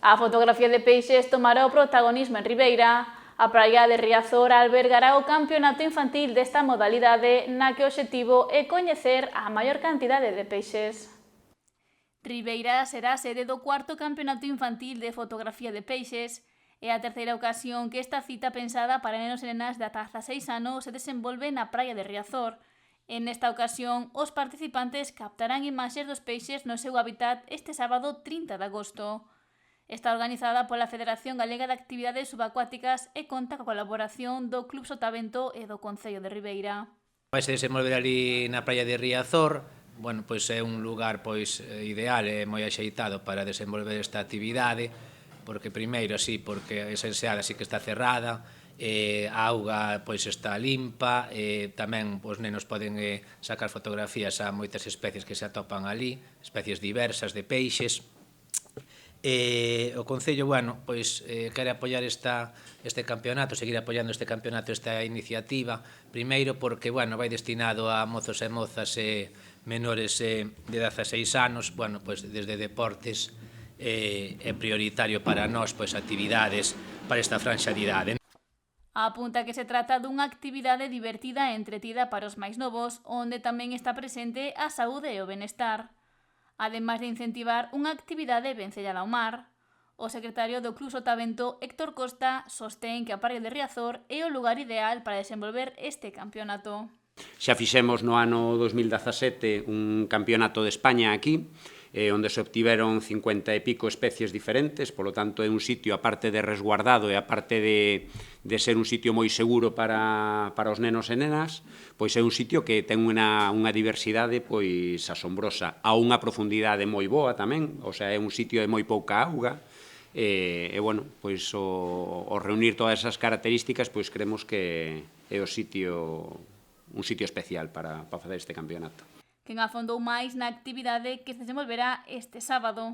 A fotografía de peixes tomará o protagonismo en Ribeira. A praia de Riazor albergará o campeonato infantil desta modalidade na que o obxectivo é coñecer a maior cantidade de peixes. Ribeira será a sede do cuarto campeonato infantil de fotografía de peixes. É a terceira ocasión que esta cita pensada para nenos e nenas de ata 16 anos se desenvolve na praia de Riazor. En esta ocasión, os participantes captarán imaxes dos peixes no seu hábitat este sábado 30 de agosto. Está organizada pola Federación Galega de Actividades Subacuáticas e conta coa colaboración do Club Sotavento e do Concello de Ribeira. Vai se desenvolver ali na praia de Riazor. Bueno, pois é un lugar ideal e moi axeitado para desenvolver esta actividade, porque primeiro así, porque a esencial así que está cerrada, a auga pois está limpa, tamén os nenos poden sacar fotografías a moitas especies que se atopan ali, especies diversas de peixes. O Concello, bueno, pois quere apoiar este campeonato, seguir apoiando este campeonato, esta iniciativa, primeiro porque, bueno, vai destinado a mozos e mozas menores de 16 anos, bueno, pois desde deportes é prioritario para nós, pois actividades para esta franxa de idade. Apunta que se trata dunha actividade divertida e entretida para os máis novos, onde tamén está presente a saúde e o benestar. Ademais de incentivar unha actividade vencellada ao mar, o secretario do Club Sotavento, Héctor Costa, sostén que a praia de Riazor é o lugar ideal para desenvolver este campeonato. Xa fixemos no ano 2017 un campeonato de España aquí, onde se obtiveron 50 e pico especies diferentes, polo tanto é un sitio, aparte de resguardado e aparte de ser un sitio moi seguro para os nenos e nenas, pois é un sitio que ten unha diversidade pois asombrosa, a unha profundidade moi boa tamén, o sea, é un sitio de moi pouca auga, e bueno, pois o reunir todas esas características, pois creemos que é un sitio especial para facer este campeonato. Quen afondou máis na actividade que se desenvolverá este sábado.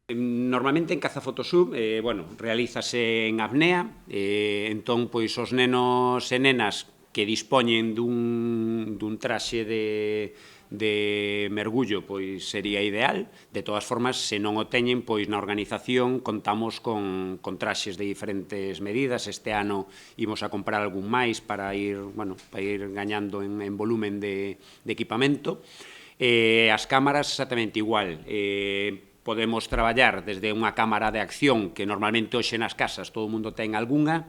Normalmente en caza Photosub, bueno, realízase en apnea, entón, pois, os nenos e nenas que dispoñen dun traxe de mergullo, pois sería ideal. De todas formas, se non o teñen, pois na organización contamos con traxes de diferentes medidas. Este ano imos a comprar algún máis para ir gañando en volumen de equipamento. As cámaras exactamente igual. Podemos traballar desde unha cámara de acción que normalmente hoxe nas casas todo o mundo ten algunha,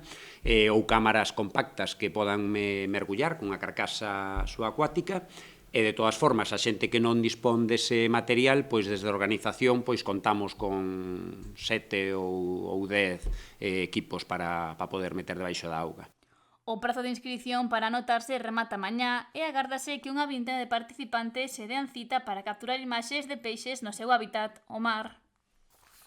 ou cámaras compactas que podan mergullar cunha carcasa subacuática, e de todas formas a xente que non dispón dese material, pois desde a organización pois contamos con 7 ou 10 equipos para poder meter debaixo da auga. O prazo de inscrición para anotarse remata mañá e agárdase que unha vintena de participantes se dean cita para capturar imaxes de peixes no seu hábitat, o mar.